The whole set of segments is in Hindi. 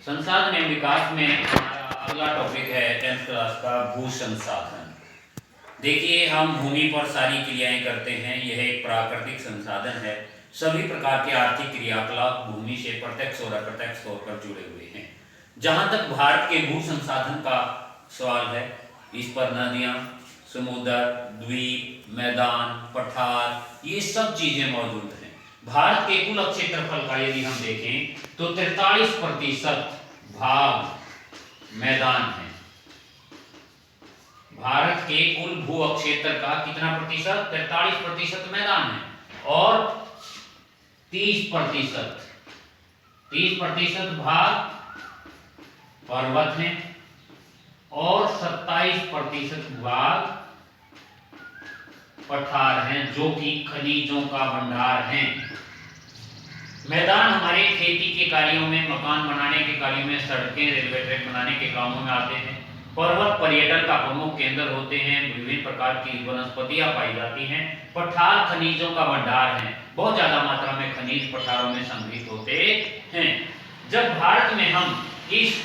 संसाधन एवं विकास में हमारा अगला टॉपिक है 10th क्लास का भू संसाधन। देखिए, हम भूमि पर सारी क्रियाएं करते हैं। यह एक प्राकृतिक संसाधन है। सभी प्रकार के आर्थिक क्रियाकलाप भूमि से प्रत्यक्ष और अप्रत्यक्ष तौर पर जुड़े हुए हैं। जहां तक भारत के भू संसाधन का सवाल है, इस पर नदियां, समुद्र, द्वीप, मैदान, पठार, ये सब चीजें मौजूद हैं। भारत के कुल क्षेत्रफल का यदि हम देखें तो 43% भाग मैदान है। भारत के कुल भू क्षेत्र का कितना प्रतिशत? 43% मैदान है और 30% भाग पर्वत है और 27% भाग पठार हैं, जो कि खनिजों का भंडार है। मैदान हमारे खेती के कार्यों में, मकान बनाने के कार्यों में, सड़कें, रेलवे ट्रैक बनाने के कामों में आते हैं। पर्वत पर्यटन का प्रमुख केंद्र होते हैं। विभिन्न प्रकार की वनस्पतियां पाई जाती हैं। पठार खनिजों का भंडार है। बहुत ज्यादा मात्रा में खनिज पठारों में संग्रहित होते हैं। जब भारत में हम इस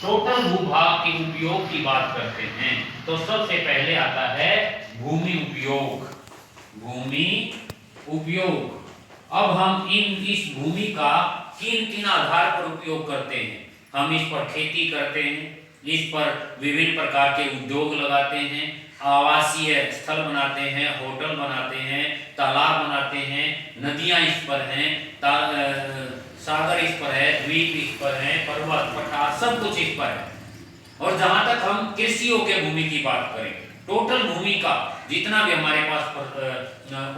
टोटल भूभाग के उपयोग की बात करते हैं तो सबसे पहले आता है भूमि उपयोग। भूमि उपयोग। अब हम इस भूमि का किन किन आधार पर उपयोग करते हैं? हम इस पर खेती करते हैं, इस पर विभिन्न प्रकार के उद्योग लगाते हैं, आवासीय स्थल बनाते हैं, होटल बनाते हैं, तालाब बनाते हैं, नदियां इस पर हैं, सागर इस पर है, द्वीप इस पर है, पर्वत, पठार, सब कुछ इस पर है। और जहां तक हम कृषि योग्य भूमि की बात करें, टोटल भूमि का जितना भी हमारे पास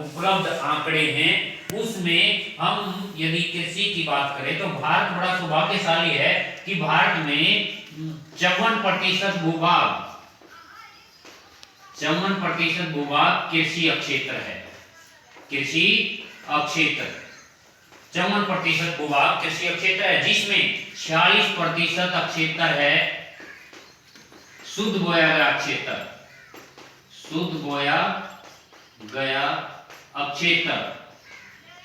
उपलब्ध आंकड़े हैं, उसमें हम यदि कृषि की बात करें तो भारत बड़ा सौभाग्यशाली है कि भारत में 54% भूभाग कृषि क्षेत्र है। कृषि क्षेत्र 54% भूभाग कृषि क्षेत्र है, जिसमें 46% क्षेत्र है शुद्ध बोया गया क्षेत्र। शुद्ध बोया गया क्षेत्र।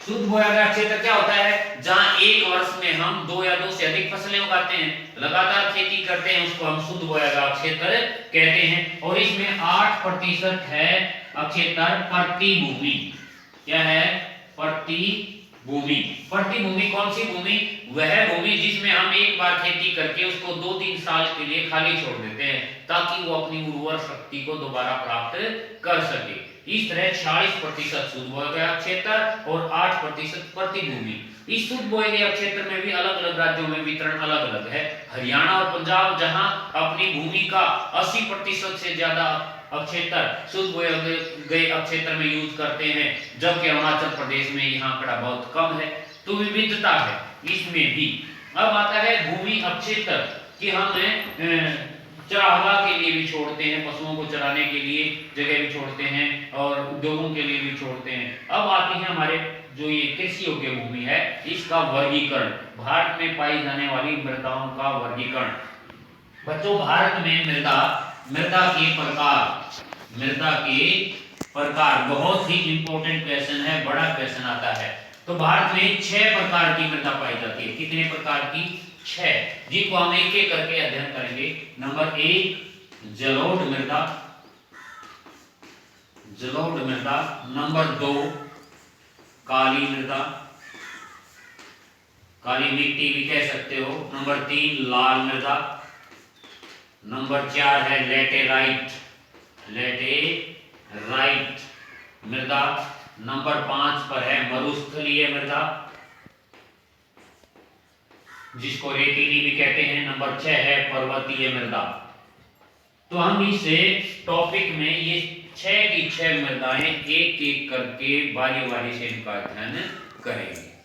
शुद्ध बोया गया क्षेत्र क्या होता है? जहां एक वर्ष में हम 2 या 2 से अधिक फसलें उगाते हैं, लगातार खेती करते हैं, उसको हम शुद्ध बोया गया क्षेत्र कहते हैं। और इसमें 8% है क्षेत्र प्रति भूमि। क्या है? प्रति भूमि। प्रति भूमि कौन सी भूमि? वह भूमि जिसमें हम एक बार खेती करके उसको 2-3 साल के लिए खाली छोड़ देते हैं ताकि वो अपनी उर्वर शक्ति को दोबारा प्राप्त कर सके। इस तरह 40% शुद्ध बोया गया क्षेत्र और 8% प्रति भूमि। इस शुद्ध बोए गए क्षेत्र में भी अलग अलग राज्यों में वितरण अलग अलग है। हरियाणा और पंजाब जहां अपनी भूमि का 80% से ज्यादा क्षेत्र शुद्ध बोए गए क्षेत्र में यूज करते हैं, जबकि अरुणाचल प्रदेश में यह आंकड़ा बहुत कम है। तो विविधता है इसमें भी। अब आता है भूमि क्षेत्र कि हम चरागाह के लिए भी छोड़ते हैं, पशुओं को चराने के लिए जगह भी छोड़ते हैं और उद्योगों के लिए भी छोड़ते हैं। अब आती है हमारे जो ये कृषि योग्य भूमि है, इसका वर्गीकरण। भारत में पाई जाने वाली मृदाओं का वर्गीकरण। बच्चों, भारत में मृदा के प्रकार बहुत ही इंपॉर्टेंट क्वेश्चन है, बड़ा क्वेश्चन आता है। तो भारत में 6 प्रकार की मृदा पाई जाती है। कितने प्रकार की? 6, जिनको हम एक एक करके अध्ययन करेंगे। नंबर 1 जलोढ़ मृदा। जलोढ़ मृदा। नंबर 2 काली मृदा, काली मिट्टी भी कह सकते हो। नंबर 3 लाल मृदा। नंबर 4 है लेटेराइट मृदा। नंबर 5 पर है मरुस्थलीय मृदा, जिसको रेतीली भी कहते हैं। नंबर 6 है पर्वतीय मृदा। तो हम इस टॉपिक में ये 6 की 6 मृदाएं एक एक करके बारी बारी से इनका अध्ययन करेंगे।